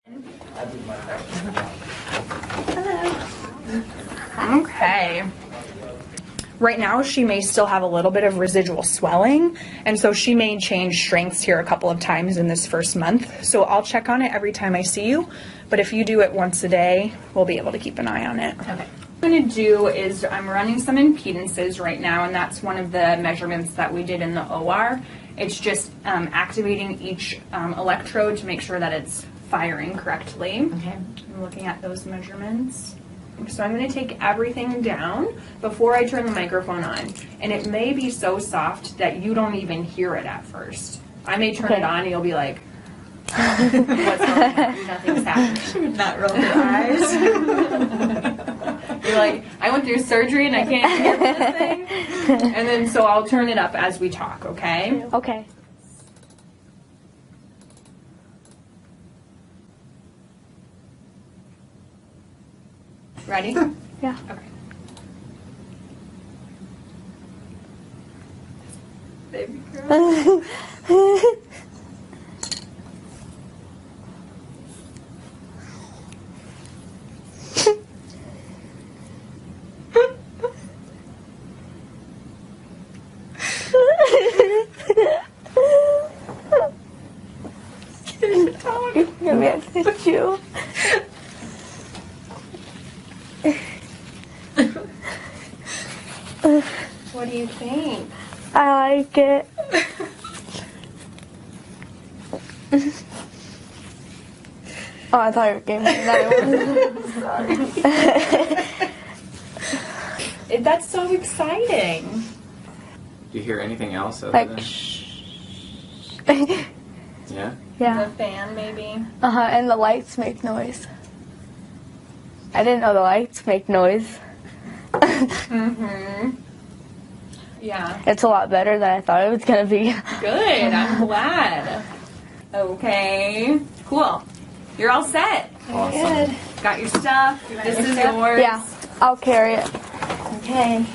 Hello. Okay. Right now, she may still have a little bit of residual swelling, and so she may change strengths here a couple of times in this first month. So I'll check on it every time I see you, but if you do it once a day, we'll be able to keep an eye on it. Okay. What I'm going to do is I'm running some impedances right now, and that's one of the measurements that we did in the OR. It's just activating each electrode to make sure that it's firing correctly. Okay. I'm looking at those measurements. So I'm going to take everything down before I turn the microphone on. And it may be so soft that you don't even hear it at first. I may turn it on and you'll be like, what's going on? Nothing's happening. She would not roll her eyes. You're like, I went through surgery and I can't hear this thing. And then so I'll turn it up as we talk, okay? Okay. Ready? Yeah. Okay. Baby girl. Give me a tissue. What do you think? I like it. Oh, I thought you were giving me another one. Sorry. That's so exciting. Do you hear anything else other Like, than... Yeah? Yeah. The fan, maybe. And the lights make noise. I didn't know the lights make noise. Mm-hmm. Yeah. It's a lot better than I thought it was gonna be. Good. I'm glad. Okay. Cool. You're all set. Awesome. Good. Got your stuff. This is yours. Yeah, I'll carry it. Okay.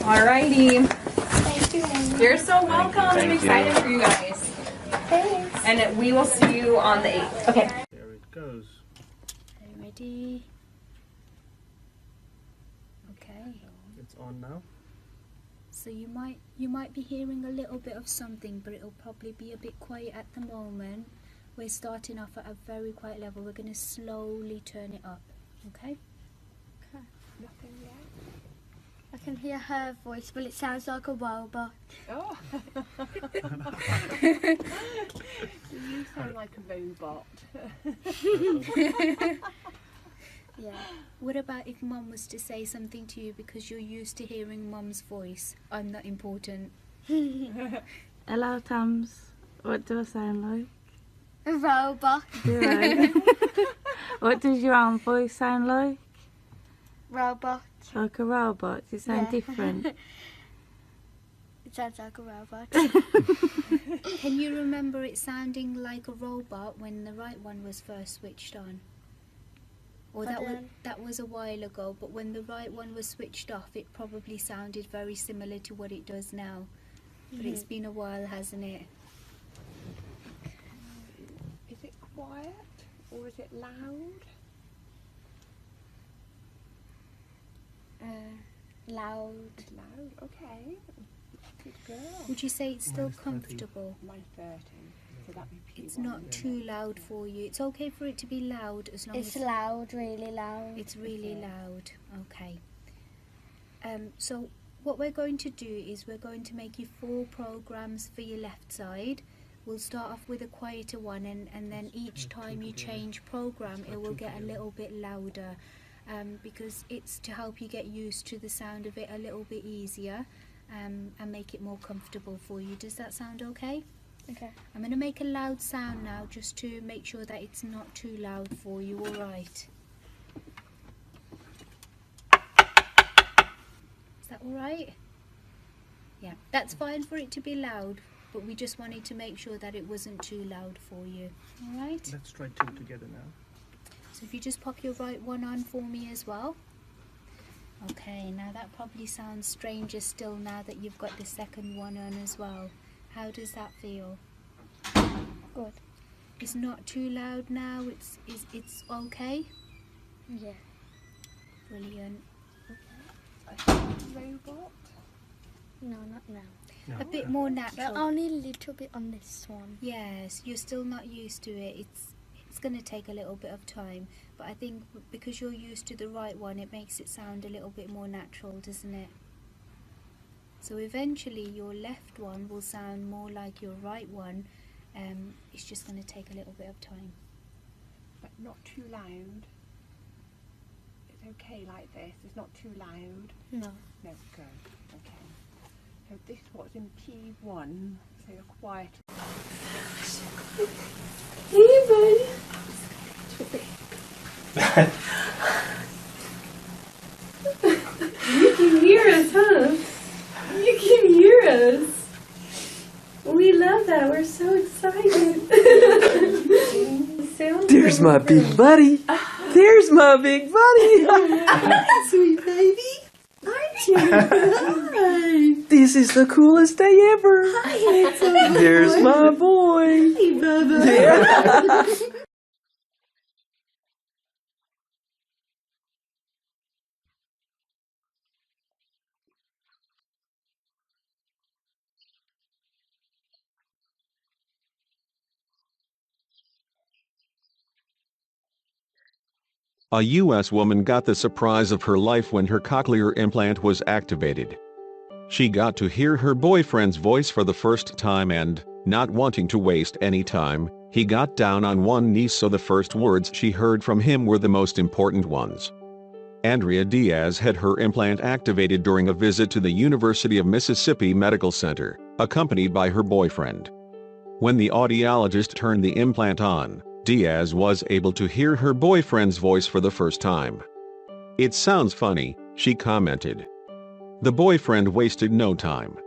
Alrighty. Thank you. You're so welcome. I'm Thank excited you. for you guys. Thanks. And we will see you on the 8th. Okay. There it goes. Are you ready? Okay. It's on now. So you might be hearing a little bit of something, but it'll probably be a bit quiet at the moment. We're starting off at a very quiet level. We're going to slowly turn it up. Okay? Okay. Nothing yet. I can hear her voice, but it sounds like a robot. Oh. You sound like a robot. Yeah. What about if Mum was to say something to you because you're used to hearing Mum's voice? I'm not important. Hello, Tams. What do I sound like? A robot. Do I? What does your own voice sound like? Robot. Like a robot? Does it sound different? It sounds like a robot. Can you remember it sounding like a robot when the right one was first switched on? Or that was a while ago, but when the right one was switched off, it probably sounded very similar to what it does now. But it's been a while, hasn't it? Is it quiet or is it loud? Loud. Loud, okay. Good girl. Would you say it's still Mine's 30. comfortable? Mine's 30, so that'd be P1. It's not too loud for you. It's okay for it to be loud as long It's as loud, really loud. it's really loud. Okay. So what we're going to do is we're going to make you 4 programs for your left side. We'll start off with a quieter one, and then each time you change program, it will get a little bit louder. Because it's to help you get used to the sound of it a little bit easier, and make it more comfortable for you. Does that sound okay? Okay. I'm going to make a loud sound now just to make sure that it's not too loud for you, alright? Is that alright? Yeah, that's fine for it to be loud, but we just wanted to make sure that it wasn't too loud for you, alright? Let's try 2 together now. So if you just pop your right one on for me as well. Okay, now that probably sounds stranger still now that you've got the second one on as well. How does that feel? Good. It's not too loud now. It's okay. Yeah. Brilliant. Robot? No, not now. No. A bit more But natural. only a little bit on this one. Yes, you're still not used to it. It's going to take a little bit of time, but I think because you're used to the right one, it makes it sound a little bit more natural, doesn't it? So eventually your left one will sound more like your right one. It's just going to take a little bit of time. But not too loud. It's okay like this. It's not too loud. No. No, good. Okay. So this was in P1. So you're quiet. Hey, buddy. You can hear us, huh? You can hear us. We love that. We're so excited. There's my big buddy. There's my big buddy. Hi, sweet baby. Hi, Jennifer. Hi. This is the coolest day ever. Hi, handsome. There's my boy. Hey, Bubba. A U.S. woman got the surprise of her life when her cochlear implant was activated. She got to hear her boyfriend's voice for the first time and, not wanting to waste any time, he got down on one knee so the first words she heard from him were the most important ones. Andrea Diaz had her implant activated during a visit to the University of Mississippi Medical Center, accompanied by her boyfriend. When the audiologist turned the implant on, Diaz was able to hear her boyfriend's voice for the first time. "It sounds funny," she commented. The boyfriend wasted no time.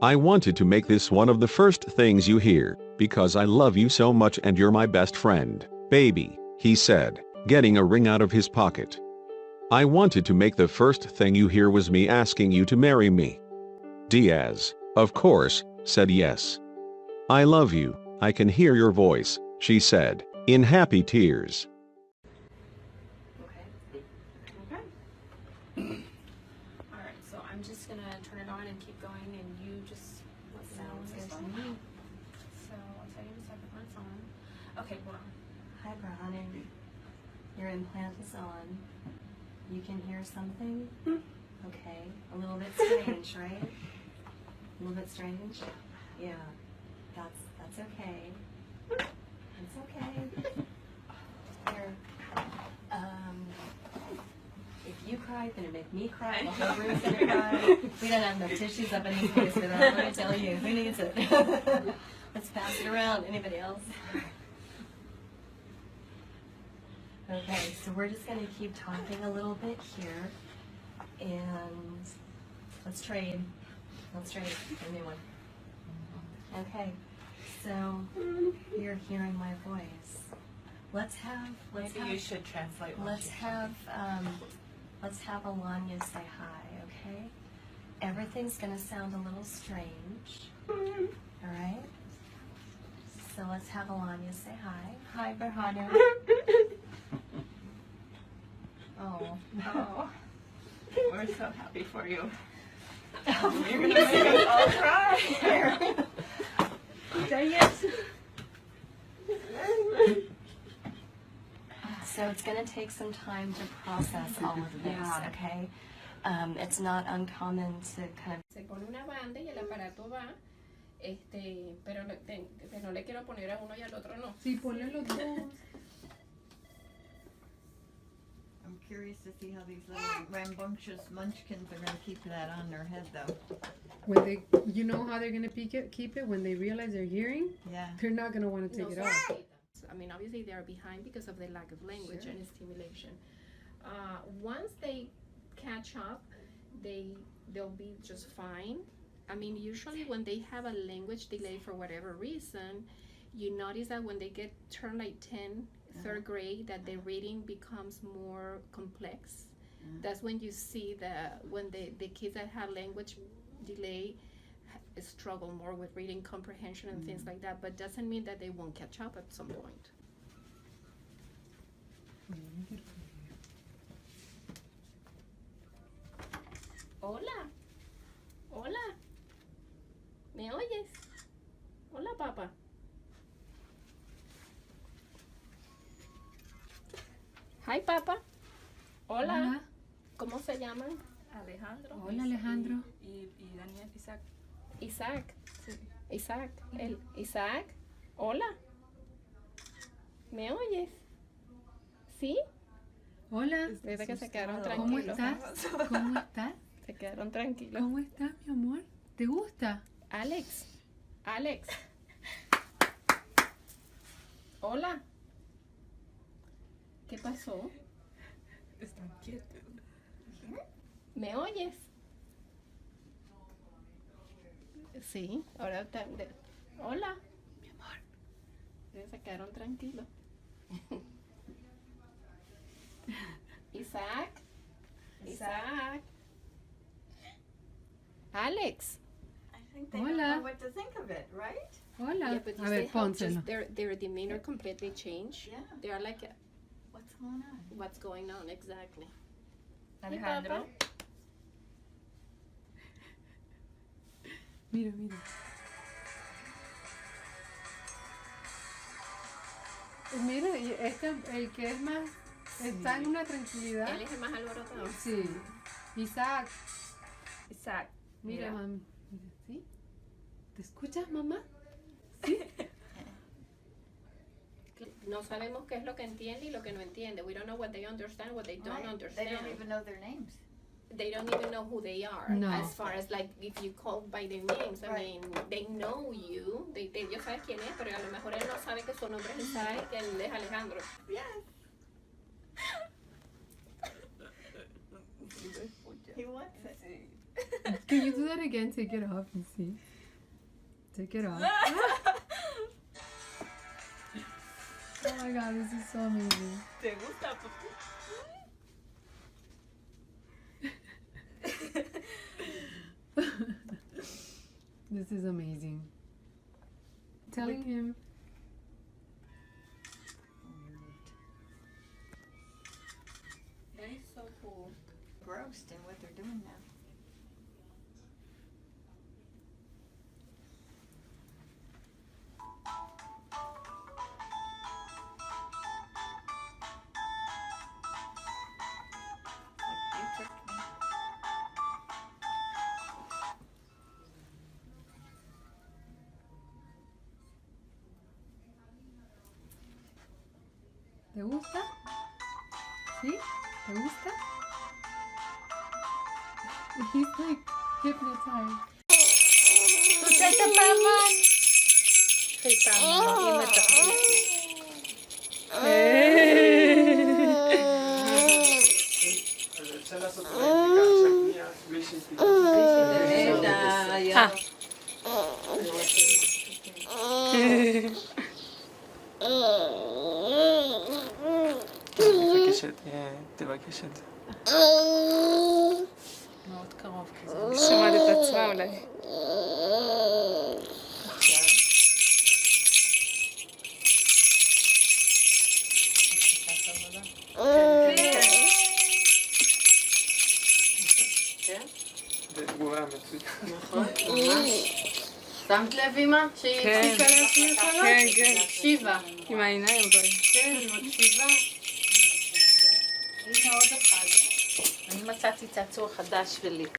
"I wanted to make this one of the first things you hear, because I love you so much and you're my best friend, baby," he said, getting a ring out of his pocket. "I wanted to make the first thing you hear was me asking you to marry me." Diaz, of course, said yes. "I love you, I can hear your voice," she said, in happy tears. Alright, so I'm just gonna turn it on and keep going, and you just let me know when it's on. So I'll tell you in a second when it's on. Okay, well, Hi, Brownie. Your implant is on. You can hear something? Okay. A little bit strange, right? A little bit strange? Yeah. That's okay. It's okay. Here. If you cry, then it make me cry. The whole room's gonna cry. We don't have enough tissues up in this place for that. Let me tell you, who needs it? Let's pass it around. Anybody else? Okay, so we're just gonna keep talking a little bit here, and let's trade. Let's trade. Give me one. Okay, so you're hearing my voice. Let's have. maybe you should translate. Let's have Alanya say hi, okay? Everything's gonna sound a little strange. All right? So let's have Alanya say hi. Hi, Berhanu. Oh, we're so happy for you. You're gonna make us all cry. Dang it. So it's going to take some time to process all of this, okay? It's not uncommon to kind of... Se pone una banda y el aparato va, pero no le quiero poner a uno y al otro no. Sí, ponle los dos. I'm curious to see how these little rambunctious munchkins are going to keep that on their head, though. When they, you know how they're gonna keep it when they realize they're hearing. Yeah. They're not gonna want to take it off. I mean, obviously they are behind because of the lack of language and stimulation. Once they catch up, they'll be just fine. I mean, usually when they have a language delay for whatever reason, you notice that when they turn like 10, third grade, that the reading becomes more complex. That's when you see when the kids that have language delay struggle more with reading comprehension and things like that, but doesn't mean that they won't catch up at some point. Hola. Hola. ¿Me oyes? Hola, papá. Hi, papá. Hola. Hola. ¿Cómo se llaman? Alejandro. Hola, Alejandro. Y Daniel, Isaac. Isaac. Sí. Isaac. Isaac. Hola. ¿Me oyes? ¿Sí? Hola. Desde que se quedaron ¿Cómo tranquilos. estás? ¿Cómo estás? Se quedaron tranquilos. ¿Cómo estás, mi amor? ¿Te gusta? Alex. Alex. Hola. ¿Qué pasó? Están quietos. ¿Me oyes? Sí, ahora hola. Mi amor. Se quedaron tranquilos. Isaac. Isaac. Alex. I think they Hola. don't know what to think of it, right? Hola. Yeah, but you A see ver, how pónselo. just their demeanor completely changed. Yeah. They are like, What's going on? what's going on exactly? Alejandro. Mira, mira. Mira, y el que es más, está en una tranquilidad. Él es el más alborotado. Sí. Isaac. Isaac. Mira, mami. Mira, ¿sí? ¿Te escuchas, mamá? Sí. No sabemos qué es lo que entiende y lo que no entiende. We don't know what they understand, what they don't Right. understand. They don't even know their names. They don't even know who they are. No. As far as like if you call by their names, I Right. mean, they know you. Ellos saben quién es, pero a lo mejor él no sabe que su nombre es Isaac y él es Alejandro. Yes. He wants it. Can you do that again? Take it off and see. Take it off. Oh my god, this is so amazing. ¿Te gusta, papi? This is amazing. Telling him. That is so cool. Grossed in what they're doing now. You tricked me. ¿Te gusta? ¿Sí? ¿Te gusta? He's like hypnotized. Pusiste palmas. תבקשת. מאוד קרוב כזה. שמעת את עצמה אולי. זה תגובה מצוינת. נכון, ממש. שמת לב אמא? שהיא הפסיקה להפעיל קולות? כן, כן. מקשיבה. עם העיניים אבל. כן, מקשיבה. הנה עוד אחד. אני מצאתי צעצוע חדש שלי.